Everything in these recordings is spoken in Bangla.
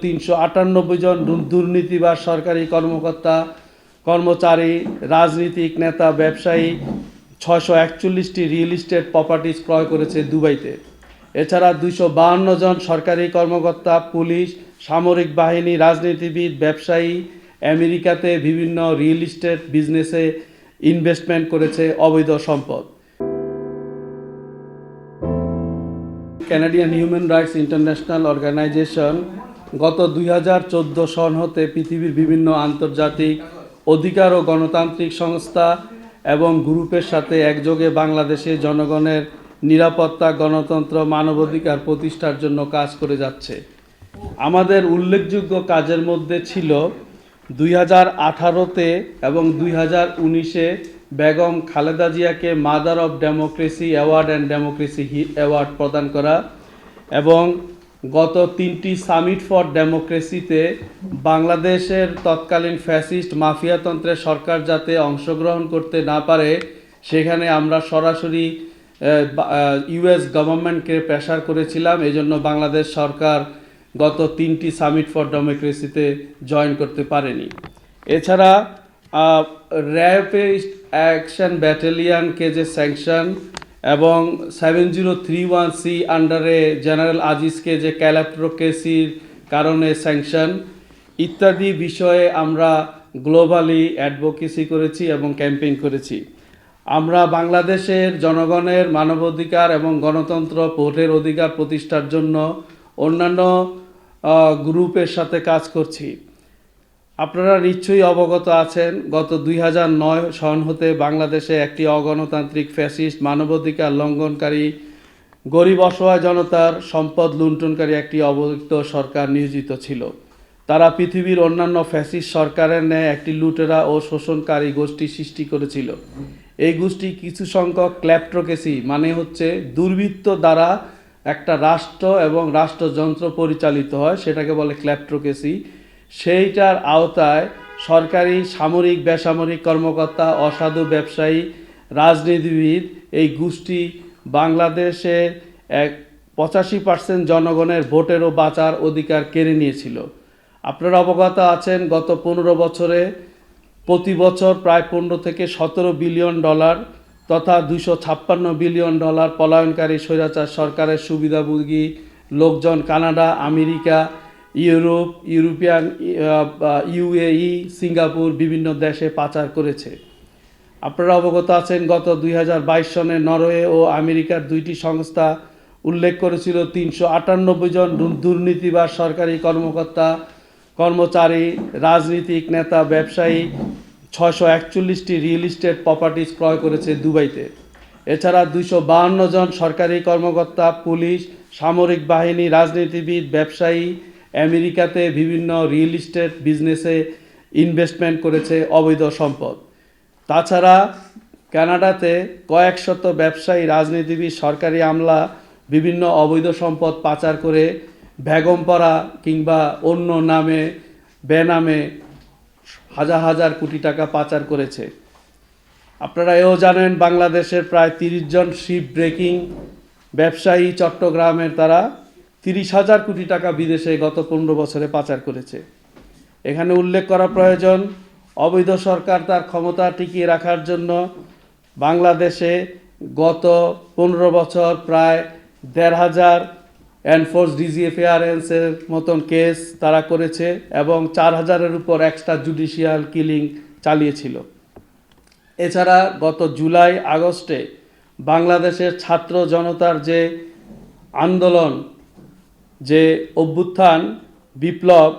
398 জন দুর্নীতিবাজ সরকারি কর্মকর্তা, কর্মচারী, রাজনীতিক নেতা, ব্যবসায়ী, 641টি রিয়েল এস্টেট প্রপার্টিজ ক্রয় করেছে দুবাইতে। এছাড়া 252 জন সরকারি কর্মকর্তা, পুলিশ, সামরিক বাহিনী, রাজনীতিবিদ, ব্যবসায়ী আমেরিকাতে বিভিন্ন রিয়েল এস্টেট বিজনেসে ইনভেস্টমেন্ট করেছে অবৈধ সম্পদ। Canadian human rights international organization গত 2014 সন হতে পৃথিবীর বিভিন্ন আন্তর্জাতিক অধিকার ও গণতান্ত্রিক সংস্থা এবং গ্রুপের সাথে একযোগে বাংলাদেশে জনগণের নিরাপত্তা, গণতন্ত্র, মানবাধিকার প্রতিষ্ঠার জন্য কাজ করে যাচ্ছে। আমাদের উল্লেখযোগ্য কাজের মধ্যে ছিল 2018-তে এবং 2019-এ বেগম খালেদা জিয়াকে mother of democracy award and democracy award প্রদান করা এবং গত 3টি সামিট ফর ডেমোক্রেসিতে বাংলাদেশের তৎকালীন ফ্যাসিস্ট মাফিয়াতন্ত্রের সরকার যাতে অংশগ্রহণ করতে না পারে সেখানে আমরা সরাসরি ইউএস গভর্নমেন্টকে প্রেশার করেছিলাম। এজন্য বাংলাদেশ সরকার গত 3টি সামিট ফর ডেমোক্রেসিতে জয়েন করতে পারেনি। এছাড়া র্যাপিড অ্যাকশন ব্যাটালিয়নকে যে স্যাংশন এবং 7031C আন্ডারে জেনারেল আজিজকে যে ক্যালাপ্টোক্রেসির কারণে স্যাংশন ইত্যাদি বিষয়ে আমরা গ্লোবালি অ্যাডভোকেসি করেছি এবং ক্যাম্পেইন করেছি। আমরা বাংলাদেশের জনগণের মানবাধিকার এবং গণতন্ত্র, ভোটের অধিকার প্রতিষ্ঠার জন্য অন্যান্য গ্রুপের সাথে কাজ করছি। আপনারা নিশ্চয়ই অবগত আছেন, গত 2009 সন হতে বাংলাদেশে একটি অগণতান্ত্রিক ফ্যাসিস্ট মানবাধিকার লঙ্ঘনকারী, গরিব অসহায় জনতার সম্পদ লুণ্ঠনকারী একটি অবৈধ সরকার নিয়োজিত ছিল। তারা পৃথিবীর অন্যান্য ফ্যাসিস্ট সরকারের ন্যায় একটি লুটেরা ও শোষণকারী গোষ্ঠী সৃষ্টি করেছিল। এই গোষ্ঠী কিছু সংখ্যক ক্ল্যাপ্টোক্রেসি মানে হচ্ছে দুর্বৃত্ত দ্বারা একটা রাষ্ট্র এবং রাষ্ট্রযন্ত্র পরিচালিত হয়, সেটাকে বলে ক্ল্যাপ্টোক্রেসি। সেইটার আওতায় সরকারি, সামরিক, বেসামরিক কর্মকর্তা, অসাধু ব্যবসায়ী, রাজনীতিবিদ এই গোষ্ঠী বাংলাদেশে 85% জনগণের ভোটের ও বাঁচার অধিকার কেড়ে নিয়েছিল। আপনারা অবগত আছেন, গত 15 বছরে প্রতি বছর প্রায় 15 থেকে 17 বিলিয়ন ডলার তথা 256 বিলিয়ন ডলার পলায়নকারী স্বৈরাচার সরকারের সুবিধাভোগী লোকজন Canada, America, Europe, UAE, Singapore বিভিন্ন দেশে পাচার করেছে। আপনারা অবগত আছেন, গত 2022 সনে নরওয়ে ও আমেরিকার 2টি সংস্থা উল্লেখ করেছিল 398 জন দুর্নীতিবাজ সরকারি কর্মকর্তা, কর্মচারী, রাজনীতিক নেতা, ব্যবসায়ী 641টি রিয়েল এস্টেট প্রপার্টিজ ক্রয় করেছে দুবাইতে। এছাড়া 252 জন সরকারি কর্মকর্তা, পুলিশ, সামরিক বাহিনী, রাজনীতিবিদ, ব্যবসায়ী আমেরিকাতে বিভিন্ন রিয়েল এস্টেট বিজনেসে ইনভেস্টমেন্ট করেছে অবৈধ সম্পদ। তাছাড়া কানাডাতে কয়েকশত ব্যবসায়ী, রাজনীতিবিদ, সরকারি আমলা বিভিন্ন অবৈধ সম্পদ পাচার করে বেগমপাড়া কিংবা অন্য নামে বেনামে হাজার হাজার কোটি টাকা পাচার করেছে। আপনারা এও জানেন, বাংলাদেশের প্রায় 30 জন শিপ ব্রেকিং ব্যবসায়ী চট্টগ্রামের তারা 30,000 কোটি টাকা বিদেশে গত 15 বছরে পাচার করেছে। এখানে উল্লেখ করা প্রয়োজন, অবৈধ সরকার তার ক্ষমতা টিকিয়ে রাখার জন্য বাংলাদেশে গত 15 বছর প্রায় 1,500 এনফোর্স ডিসঅ্যাপিয়ারেন্সের মতন কেস তারা করেছে এবং 4,000-এর উপর এক্সট্রা জুডিশিয়াল কিলিং চালিয়েছিল। এছাড়া গত জুলাই আগস্টে বাংলাদেশের ছাত্র জনতার যে আন্দোলন, যে অভ্যুত্থান, বিপ্লব,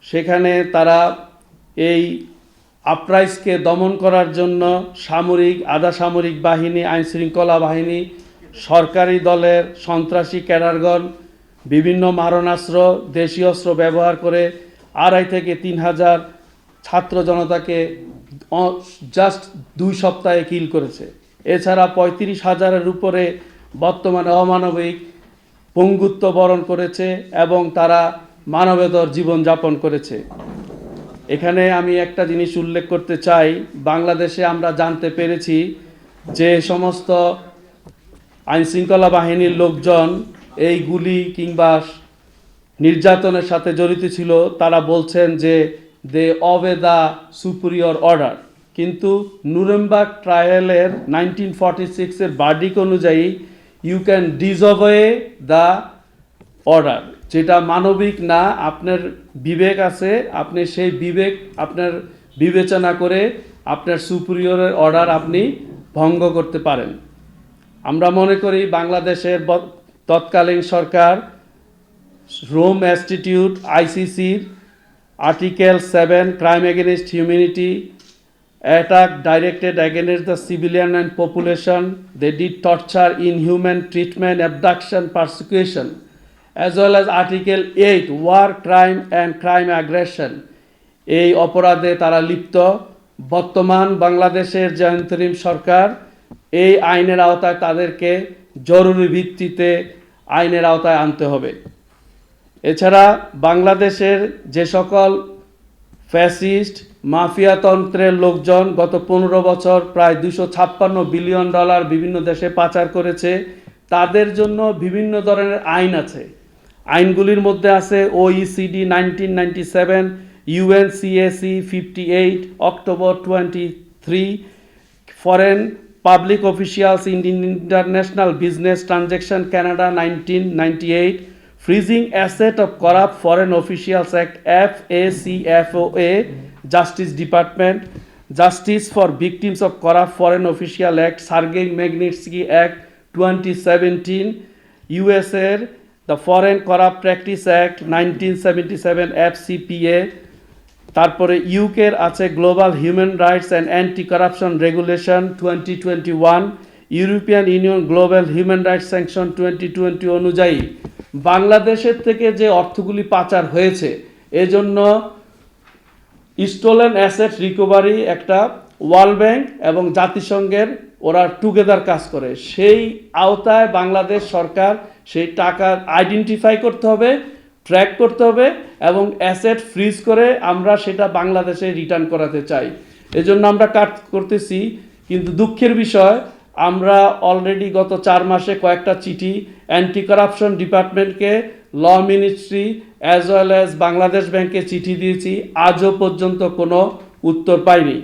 সেখানে তারা এই আপরাইজকে দমন করার জন্য সামরিক, আধা সামরিক বাহিনী, আইনশৃঙ্খলা বাহিনী, সরকারি দলের সন্ত্রাসী ক্যাডারগণ বিভিন্ন মারণাস্ত্র, দেশীয় অস্ত্র ব্যবহার করে 2,500 থেকে 3,000 ছাত্র জনতাকে জাস্ট 2 সপ্তাহে কিল করেছে। এছাড়া 35,000-এর উপরে বর্তমানে অমানবিক পঙ্গুত্ব বরণ করেছে এবং তারা মানবেতর জীবনযাপন করেছে। এখানে আমি একটা জিনিস উল্লেখ করতে চাই, বাংলাদেশে আমরা জানতে পেরেছি যে সমস্ত আইনশৃঙ্খলা বাহিনীর লোকজন এই গুলি কিংবা নির্যাতনের সাথে জড়িত ছিল, তারা বলছেন যে they obey the superior order. কিন্তু নুরেমবার্গ ট্রায়ালের 1946-এর ভার্ডিক্ট অনুযায়ী you can disobey the order, যেটা মানবিক না। আপনার বিবেক আছে, আপনি সেই বিবেক আপনার বিবেচনা করে আপনার সুপিরিয়রের অর্ডার আপনি ভঙ্গ করতে পারেন। আমরা মনে করি বাংলাদেশের তৎকালীন সরকার রোম ইনস্টিটিউট আইসিসির article 7 crime against humanity attack directed against the civilian and population, they did torture, inhuman treatment, abduction, persecution, as well as Article 8 war crime and crime aggression, এই অপরাধে তারা লিপ্ত। বর্তমান বাংলাদেশের যে অন্তরিম সরকার এই আইনের আওতায় তাদেরকে জরুরি ভিত্তিতে আইনের আওতায় আনতে হবে। এছাড়া বাংলাদেশের যে সকল ফ্যাসিস্ট মাফিয়াতন্ত্রের লোকজন গত 15 বছর প্রায় $256 বিলিয়ন বিভিন্ন দেশে পাচার করেছে, তাদের জন্য বিভিন্ন ধরনের আইন আছে। আইনগুলির মধ্যে আছে OECD 1997, UNCAC 58, October 23, Foreign Public Officials in International Business Transaction Canada 1998, Freezing Asset of Corrupt Foreign Officials Act FACFOA, Justice Department, Justice for Victims of Corrupt Foreign Official Act, Sergei Magnitsky Act 2017, USA the Foreign Corrupt Practice Act 1977 FCPA, তারপরে ইউকের আছে global human rights and anti corruption regulation 2021, European union global human rights sanction 2020 অনুযায়ী বাংলাদেশের থেকে যে অর্থগুলি পাচার হয়েছে এজন্য স্টোলেন অ্যাসেট রিকভারি একটা ওয়ার্ল্ড ব্যাংক এবং জাতিসংঘের ওরা টুগেদার কাজ করে। সেই আওতায় বাংলাদেশ সরকার সেই টাকা আইডেন্টিফাই করতে হবে, ট্র্যাক করতে হবে এবং অ্যাসেট ফ্রিজ করে আমরা সেটা বাংলাদেশে রিটার্ন করাতে চাই। এজন্য আমরা কাজ করতেছি। কিন্তু দুঃখের বিষয়, আমরা অলরেডি গত 4 মাসে কয়েকটা চিঠি অ্যান্টি কারাপশন ডিপার্টমেন্টকে, law ministry as well as Bangladesh ব্যাংকে চিঠি দিয়েছি, আজও পর্যন্ত কোনো উত্তর পাইনি।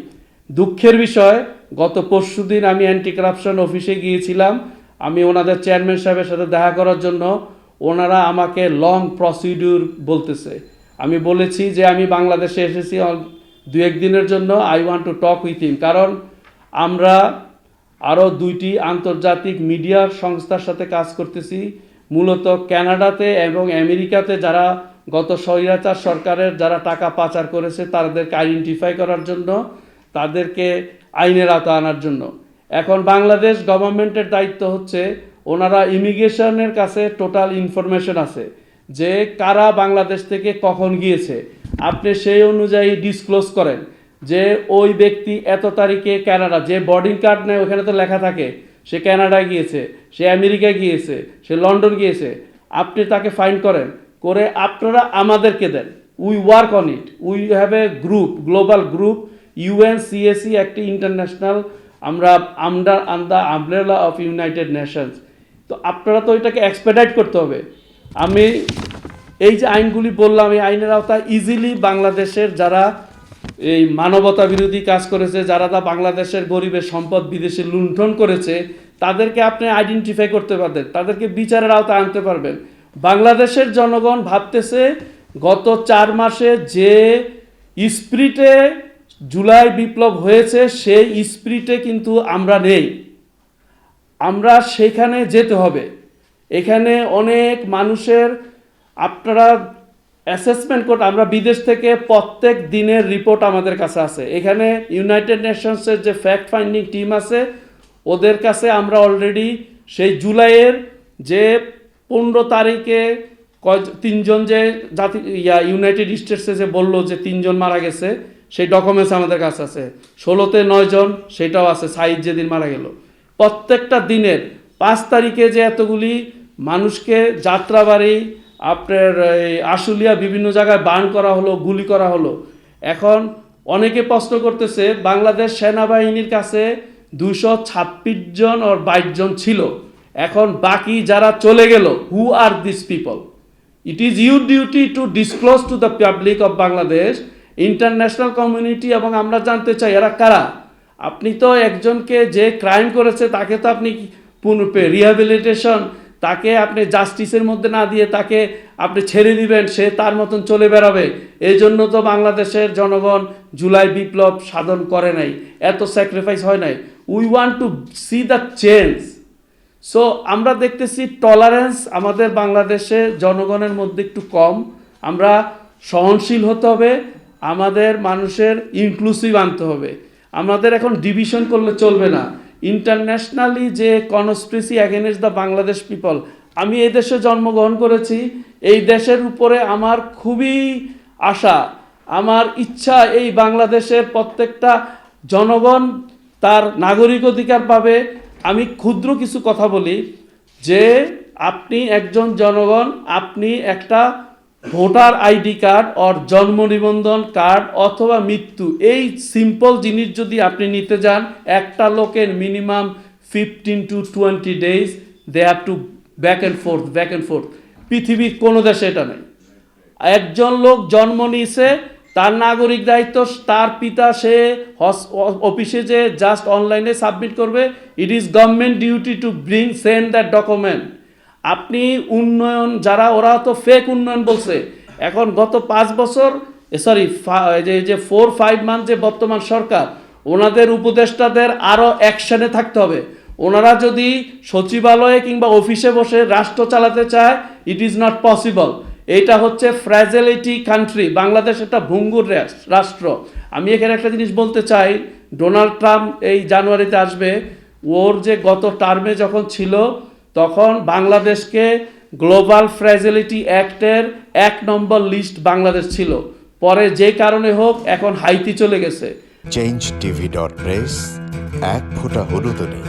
দুঃখের বিষয়, গত পরশুদিন আমি অ্যান্টি কারাপশন অফিসে গিয়েছিলাম। আমি ওনাদের চেয়ারম্যান সাহেবের সাথে দেখা করার জন্য। ওনারা আমাকে লং প্রসিডিউর বলতেছে। আমি বলেছি যে আমি বাংলাদেশে এসেছি 2-1 দিনের জন্য, I want to talk with him. কারণ আমরা আরও 2টি আন্তর্জাতিক মিডিয়ার সংস্থার সাথে কাজ করতেছি, মূলত কানাডাতে এবং আমেরিকাতে যারা গত স্বৈরাচার সরকারের যারা টাকা পাচার করেছে তাদেরকে আইডেন্টিফাই করার জন্য, তাদেরকে আইনের আওতায় আনার জন্য। এখন বাংলাদেশ গভর্নমেন্টের দায়িত্ব হচ্ছে, ওনারা ইমিগ্রেশনের কাছে টোটাল ইনফরমেশন আছে যে কারা বাংলাদেশ থেকে কখন গিয়েছে। আপনি সেই অনুযায়ী ডিসক্লোজ করেন যে ওই ব্যক্তি এত তারিখে কানাডা, যে বোর্ডিং কার্ড নেয় ওখানে তো লেখা থাকে সে কানাডায় গিয়েছে, সে আমেরিকা গিয়েছে, সে লন্ডন গিয়েছে। আপনি তাকে ফাইন্ড করেন, করে আপনারা আমাদেরকে দেন। We work on it, we have a group, global group, UNCAC একটি ইন্টারন্যাশনাল, আমরা under the umbrella of United Nations. তো আপনারা তো এটাকে এক্সপেডাইট করতে হবে। আমি এই যে আইনগুলি বললাম, এই আইনের আওতায় ইজিলি বাংলাদেশের যারা এই মানবতা বিরোধী কাজ করেছে, যারা বাংলাদেশের গরিবের সম্পদ বিদেশে লুণ্ঠন করেছে, তাদেরকে আপনি আইডেন্টিফাই করতে পারবেন, তাদেরকে বিচারের আওতায় আনতে পারবেন। বাংলাদেশের জনগণ ভাবতেছে গত 4 মাসে যে স্পিরিটে জুলাই বিপ্লব হয়েছে সেই স্পিরিটে কিন্তু আমরা নেই। আমরা সেখানে যেতে হবে। এখানে অনেক মানুষের আপনারা অ্যাসেসমেন্ট করতে, আমরা বিদেশ থেকে প্রত্যেক দিনের রিপোর্ট আমাদের কাছে আছে। এখানে ইউনাইটেড নেশনসের যে ফ্যাক্ট ফাইন্ডিং টিম আছে ওদের কাছে আমরা অলরেডি সেই জুলাইয়ের যে 15 তারিখে 3 জন যে ইউনাইটেড স্টেটসে যে বললো যে 3 জন মারা গেছে, সেই ডকুমেন্টস আমাদের কাছে আছে। 16তে 9 জন, সেটাও আছে, সাইদ যেদিন মারা গেল। প্রত্যেকটা দিনের 5 তারিখে যে এতগুলি মানুষকে যাত্রাবাড়ি, আপনার আশুলিয়া বিভিন্ন জায়গায় বার্ন করা হলো, গুলি করা হলো। এখন অনেকে প্রশ্ন করতেছে বাংলাদেশ সেনাবাহিনীর কাছে 226 জন আর 22 জন ছিল, এখন বাকি যারা চলে গেল, who are this people? It is your duty to disclose to the public of Bangladesh, international community, এবং আমরা জানতে চাই এরা কারা। আপনি তো একজনকে যে ক্রাইম করেছে তাকে তো আপনি রিহ্যাবিলিটেশন, তাকে আপনি জাস্টিসের মধ্যে না দিয়ে তাকে আপনি ছেড়ে দিবেন, সে তার মতন চলে বেড়াবে। এই জন্য তো বাংলাদেশের জনগণ জুলাই বিপ্লব সাধন করে নাই, এত স্যাক্রিফাইস হয় নাই। We want to C the change. So আমরা দেখতেছি টলারেন্স আমাদের বাংলাদেশে জনগণের মধ্যে একটু কম। আমরা সহনশীল হতে হবে, আমাদের মানুষের ইনক্লুসিভ আনতে হবে। আমাদের এখন ডিভিশন করলে চলবে না। ইন্টারন্যাশনালি যে conspiracy against the Bangladesh people, আমি এই দেশে জন্মগ্রহণ করেছি, এই দেশের উপরে আমার খুবই আশা, আমার ইচ্ছা এই বাংলাদেশের প্রত্যেকটা জনগণ তার নাগরিক অধিকার পাবে। আমি ক্ষুদ্র কিছু কথা বলি, যে আপনি একজন জনগণ, আপনি একটা ভোটার আইডি কার্ড অর জন্ম নিবন্ধন কার্ড অথবা মৃত্যু, এই সিম্পল জিনিস যদি আপনি নিতে যান, একটা লোকের minimum 15 to 20 days they have to back and forth. পৃথিবীর কোনো দেশে এটা নেই। একজন লোক জন্ম নিয়েছে, তার নাগরিক দায়িত্ব, তার পিতা সে অফিসে যে জাস্ট অনলাইনে সাবমিট করবে। It is government duty to send that document. আপনি উন্নয়ন যারা, ওরা তো ফেক উন্নয়ন বলছে। এখন গত 5 বছর, যে 4-5 মান্থ যে বর্তমান সরকার, ওনাদের উপদেষ্টাদের আরও অ্যাকশনে থাকতে হবে। ওনারা যদি সচিবালয়ে কিংবা অফিসে বসে রাষ্ট্র চালাতে চায়, ইট ইজ নট পসিবল। এইটা হচ্ছে ফ্র্যাজিলিটি কান্ট্রি। বাংলাদেশ একটা ভঙ্গুর রাষ্ট্র। আমি এখানে একটা জিনিস বলতে চাই, ডোনাল্ড ট্রাম্প এই জানুয়ারিতে আসবে, ওর যে গত টার্মে যখন ছিল, তখন বাংলাদেশকে গ্লোবাল ফ্র্যাজিলিটি অ্যাক্টের 1 নম্বর লিস্ট বাংলাদেশ ছিল। পরে যে কারণে হোক এখন হাইতি চলে গেছে। changeTV.press, এক ফোঁটা হলুদও নেই।